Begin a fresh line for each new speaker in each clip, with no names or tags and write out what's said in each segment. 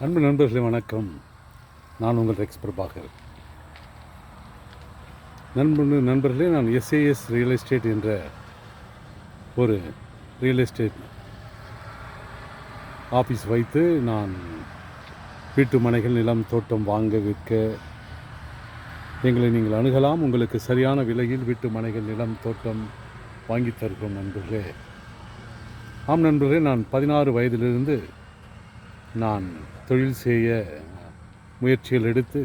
அன்பு நண்பர்களே வணக்கம். நான் உங்கள் ரெக்ஸ் பிரபாகர். நண்பர்களே, நான் எஸ்ஏஎஸ் ரியல் எஸ்டேட் என்ற ஒரு ரியல் எஸ்டேட் ஆஃபீஸ் வைத்து நான் வீட்டு மனைகள், நிலம், தோட்டம் வாங்க விற்க எங்களை நீங்கள் அணுகலாம். உங்களுக்கு சரியான விலையில் வீட்டு மனைகள், நிலம், தோட்டம் வாங்கி தருகிறோம் நண்பர்களே. ஆம் நண்பர்களே, நான் 16 வயதிலிருந்து நான் தொழில் செய்ய முயற்சிகள் எடுத்து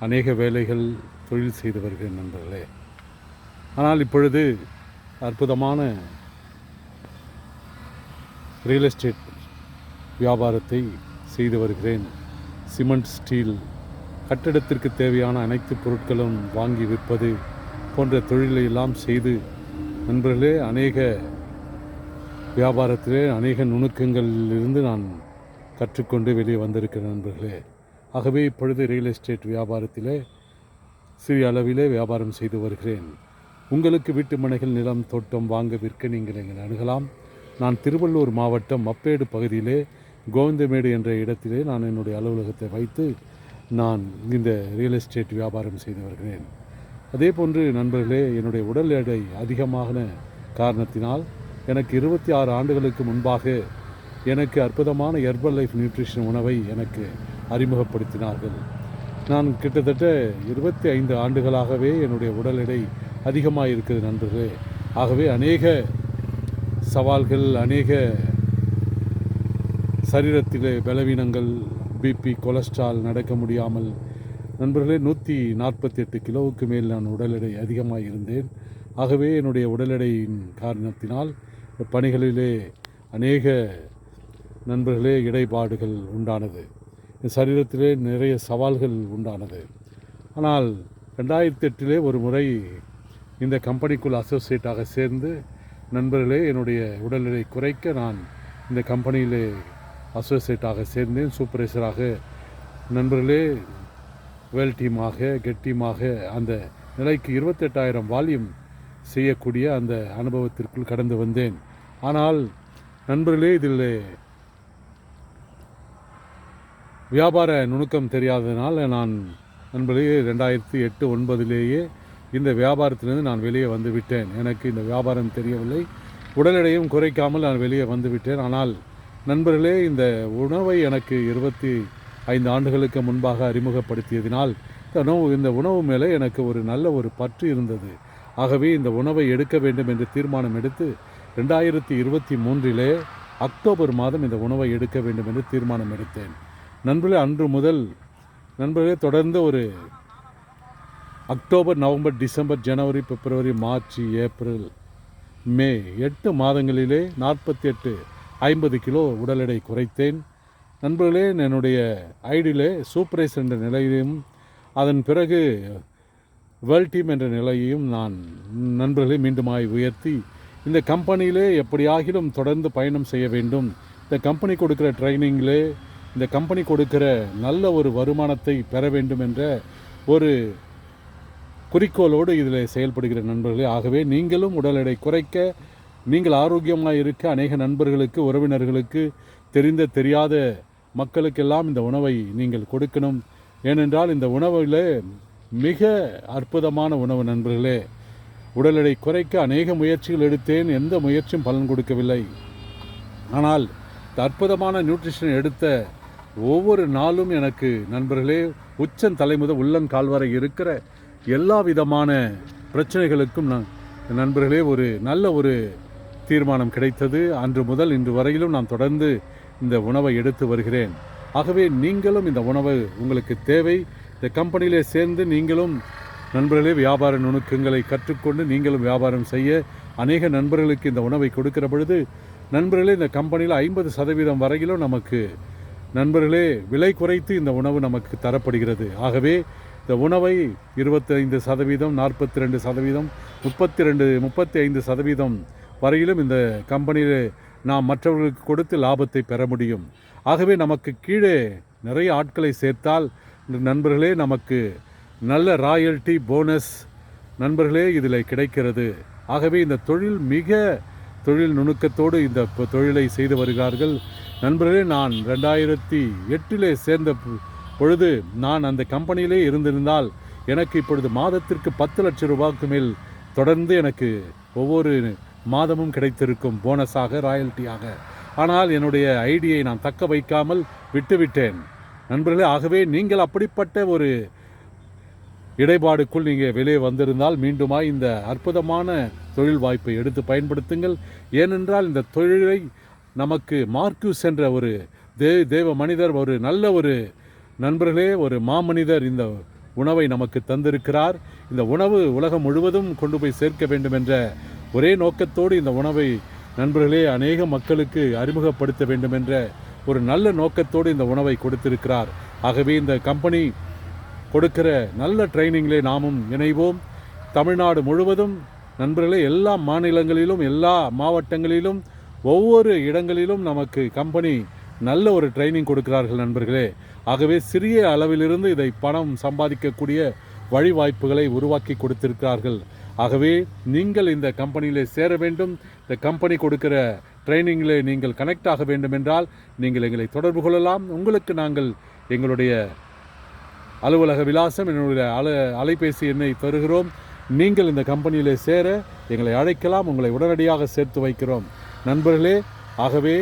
அநேக வேலைகள் தொழில் செய்து வருகிறேன் நண்பர்களே. ஆனால் இப்பொழுது அற்புதமான ரியல் எஸ்டேட் வியாபாரத்தை செய்து வருகிறேன். சிமெண்ட், ஸ்டீல், கட்டிடத்திற்கு தேவையான அனைத்து பொருட்களும் வாங்கி விற்பது போன்ற தொழிலை எல்லாம் செய்து நண்பர்களே, அநேக வியாபாரத்திலே அநேக நுணுக்கங்களிலிருந்து நான் கற்றுக்கொண்டு வெளியே வந்திருக்கிற நண்பர்களே. ஆகவே இப்பொழுது ரியல் எஸ்டேட் வியாபாரத்திலே சிறிய அளவிலே வியாபாரம் செய்து வருகிறேன். உங்களுக்கு வீட்டு மனைகள், நிலம், தோட்டம் வாங்க விற்க நீங்கள் எங்களை அணுகலாம். நான் திருவள்ளூர் மாவட்டம் மப்பேடு பகுதியிலே கோவிந்தமேடு என்ற இடத்திலே நான் என்னுடைய அலுவலகத்தை வைத்து நான் இந்த ரியல் எஸ்டேட் வியாபாரம் செய்து வருகிறேன். அதே போன்று நண்பர்களே, என்னுடைய உடல் எடை அதிகமான காரணத்தினால் எனக்கு 26 ஆண்டுகளுக்கு முன்பாக எனக்கு அற்புதமான ஹெர்பல் லைஃப் நியூட்ரிஷன் உணவை எனக்கு அறிமுகப்படுத்தினார்கள். நான் கிட்டத்தட்ட 25 ஆண்டுகளாகவே என்னுடைய உடல் எடை அதிகமாக இருக்குது நண்பர்களே. ஆகவே அநேக சவால்கள், அநேக சரீரத்திலே பலவீனங்கள், பிபி, கொலஸ்ட்ரால், நடக்க முடியாமல் நண்பர்களே 148 கிலோவுக்கு மேல் நான் உடல் எடை அதிகமாக இருந்தேன். ஆகவே என்னுடைய உடல் எடையின் காரணத்தினால் பணிகளிலே அநேக நண்பர்களே இடைப்பாடுகள் உண்டானது. என் சரீரத்திலே நிறைய சவால்கள் உண்டானது. ஆனால் 2008 ஒரு முறை இந்த கம்பெனிக்குள் அசோசியேட்டாக சேர்ந்து நண்பர்களே என்னுடைய உடல் எடை குறைக்க நான் இந்த கம்பெனியிலே அசோசியேட்டாக சேர்ந்தேன். சூப்பர்வைசராக நண்பர்களே வேல் டீமாக, கெட் டீமாக அந்த நிலைக்கு 28,000 வால்யூம் செய்யக்கூடிய அந்த அனுபவத்திற்குள் கடந்து வந்தேன். ஆனால் நண்பர்களே, இதில் வியாபார நுணுக்கம் தெரியாததினால் நான் நண்பர்களே 2008-09 இந்த வியாபாரத்திலிருந்து நான் வெளியே வந்து விட்டேன். எனக்கு இந்த வியாபாரம் தெரியவில்லை. உடல் எடையும் குறைக்காமல் நான் வெளியே வந்து விட்டேன். ஆனால் நண்பர்களே, இந்த உணவை எனக்கு 25 ஆண்டுகளுக்கு முன்பாக அறிமுகப்படுத்தியதினால் இந்த உணவு மேலே எனக்கு ஒரு நல்ல ஒரு பற்று இருந்தது. ஆகவே இந்த உணவை எடுக்க வேண்டும் என்று தீர்மானம் எடுத்து 2023 அக்டோபர் மாதம் இந்த உணவை எடுக்க வேண்டும் என்று தீர்மானம் எடுத்தேன். நண்பர்களே, அன்று முதல் நண்பர்களே தொடர்ந்து ஒரு அக்டோபர், நவம்பர், டிசம்பர், ஜனவரி, பிப்ரவரி, மார்ச், ஏப்ரல், மே 8 மாதங்களிலே 48-50 கிலோ உடல் எடை குறைத்தேன். நண்பர்களே, என்னுடைய ஐடியிலே சூப்பர்வைசர் என்ற நிலையிலும் அதன் பிறகு வேர்ல்ட் டீம் என்ற நிலையையும் நான் நண்பர்களை மீண்டுமாய் உயர்த்தி இந்த கம்பெனியிலே எப்படியாகிலும் தொடர்ந்து பயணம் செய்ய வேண்டும். இந்த கம்பெனி கொடுக்கிற ட்ரைனிங்கிலே, இந்த கம்பெனி கொடுக்கிற நல்ல ஒரு வருமானத்தை பெற வேண்டும் என்ற ஒரு குறிக்கோளோடு இதில் செயல்படுகிற நண்பர்களே. ஆகவே நீங்களும் உடல் எடை குறைக்க, நீங்கள் ஆரோக்கியமாக இருக்க அநேக நண்பர்களுக்கு, உறவினர்களுக்கு, தெரிந்த தெரியாத மக்களுக்கெல்லாம் இந்த உணவை நீங்கள் கொடுக்கணும். ஏனென்றால் இந்த உணவில் மிக அற்புதமான உணவு நண்பர்களே. உடல் எடை குறைக்க அநேக முயற்சிகள் எடுத்தேன். எந்த முயற்சியும் பலன் கொடுக்கவில்லை. ஆனால் இந்த அற்புதமான நியூட்ரிஷன் எடுத்த ஒவ்வொரு நாளும் எனக்கு நண்பர்களே உச்சன் தலைமுதல் உள்ளங்கால் வரை இருக்கிற எல்லா விதமான பிரச்சனைகளுக்கும் நண்பர்களே ஒரு நல்ல ஒரு தீர்மானம் கிடைத்தது. அன்று முதல் இன்று வரையிலும் நான் தொடர்ந்து இந்த உணவை எடுத்து வருகிறேன். ஆகவே நீங்களும் இந்த உணவு உங்களுக்கு தேவை. இந்த கம்பெனியிலே சேர்ந்து நீங்களும் நண்பர்களே வியாபார நுணுக்கங்களை கற்றுக்கொண்டு நீங்களும் வியாபாரம் செய்ய அநேக நண்பர்களுக்கு இந்த உணவை கொடுக்கிற பொழுது நண்பர்களே இந்த கம்பெனியில் 50% வரையிலும் நமக்கு நண்பர்களே விலை குறைத்து இந்த உணவு நமக்கு தரப்படுகிறது. ஆகவே இந்த உணவை 25%, 42%, 35% வரையிலும் இந்த கம்பெனியில் நாம் மற்றவர்களுக்கு கொடுத்து லாபத்தை பெற முடியும். ஆகவே நமக்கு கீழே நிறைய ஆட்களை சேர்த்தால் நண்பர்களே நமக்கு நல்ல ராயல்ட்டி, போனஸ் நண்பர்களே இதில் கிடைக்கிறது. ஆகவே இந்த தொழில் மிக தொழில் நுணுக்கத்தோடு இந்த தொழிலை செய்து வருகிறார்கள். நண்பர்களே, நான் 2008 சேர்ந்த பொழுது நான் அந்த கம்பெனியிலே இருந்திருந்தால் எனக்கு இப்பொழுது மாதத்திற்கு 10 லட்சம் ரூபாய்க்கு மேல் தொடர்ந்து எனக்கு ஒவ்வொரு மாதமும் கிடைத்திருக்கும், போனஸாக, ராயல்ட்டியாக. ஆனால் என்னுடைய ஐடியை நான் தக்க வைக்காமல் விட்டுவிட்டேன் நண்பர்களே. ஆகவே நீங்கள் அப்படிப்பட்ட ஒரு இடைப்பாடுக்குள் நீங்கள் வெளியே வந்திருந்தால் மீண்டுமாய் இந்த அற்புதமான தொழில் வாய்ப்பை எடுத்து பயன்படுத்துங்கள். ஏனென்றால் இந்த தொழிலை நமக்கு மார்க்யூஸ் என்ற ஒரு தேவ மனிதர், ஒரு நல்ல ஒரு நண்பர்களே, ஒரு மாமனிதர் இந்த உணவை நமக்கு தந்திருக்கிறார். இந்த உணவு உலகம் முழுவதும் கொண்டு போய் சேர்க்க வேண்டும் என்ற ஒரே நோக்கத்தோடு இந்த உணவை நண்பர்களே அநேக மக்களுக்கு அறிமுகப்படுத்த வேண்டும் என்ற ஒரு நல்ல நோக்கத்தோடு இந்த உணவை கொடுத்திருக்கிறார். ஆகவே இந்த கம்பெனி கொடுக்கிற நல்ல ட்ரைனிங்கிலே நாமும் இணைவோம். தமிழ்நாடு முழுவதும் நண்பர்களே, எல்லா மாநிலங்களிலும், எல்லா மாவட்டங்களிலும், ஒவ்வொரு இடங்களிலும் நமக்கு கம்பெனி நல்ல ஒரு ட்ரைனிங் கொடுக்கிறார்கள் நண்பர்களே. ஆகவே சிறிய அளவிலிருந்து இதை பணம் சம்பாதிக்கக்கூடிய வழிவாய்ப்புகளை உருவாக்கி கொடுத்திருக்கிறார்கள். ஆகவே நீங்கள் இந்த கம்பெனியிலே சேர வேண்டும், இந்த கம்பெனி கொடுக்கிற ட்ரைனிங்கில் நீங்கள் கனெக்ட் ஆக வேண்டும் என்றால் நீங்கள் எங்களை தொடர்பு கொள்ளலாம். உங்களுக்கு நாங்கள் எங்களுடைய அலுவலக விலாசம், என்னுடைய அலைபேசி எண்ணை தருகிறோம். நீங்கள் இந்த கம்பெனியிலே சேர எங்களை அழைக்கலாம், உங்களை உடனடியாக சேர்த்து வைக்கிறோம் நண்பர்களே. ஆகவே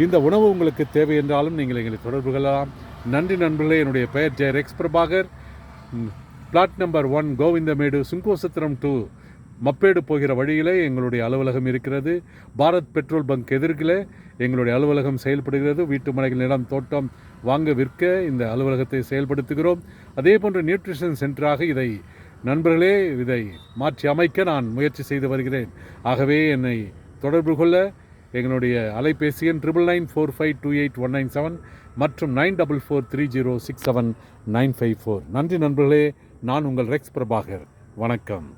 இந்த உணவு உங்களுக்கு தேவை என்றாலும் நீங்கள் எங்களை தொடர்பு கொள்ளலாம். நன்றி நண்பர்களே. என்னுடைய பெயர் Jaya Rex Prabhakar. Flat number 1 Govindamedu, சுங்கோசத்திரம் 2 மப்பேடு போகிற வழியிலே எங்களுடைய அலுவலகம் இருக்கிறது. பாரத் பெட்ரோல் பங்க் எதிர்க்கிலே எங்களுடைய அலுவலகம் செயல்படுகிறது. வீட்டு மனைகள், நிலம், தோட்டம் வாங்க விற்க இந்த அலுவலகத்தை செயல்படுத்துகிறோம். அதே போன்று நியூட்ரிஷன் சென்டராக இதை நண்பர்களே இதை மாற்றி அமைக்க நான் முயற்சி செய்து வருகிறேன். ஆகவே என்னை தொடர்பு கொள்ள எங்களுடைய அலைபேசி எண் 9944528197 மற்றும் 9443067954. நன்றி நண்பர்களே. நான் உங்கள் ரெக்ஸ் பிரபாகர். வணக்கம்.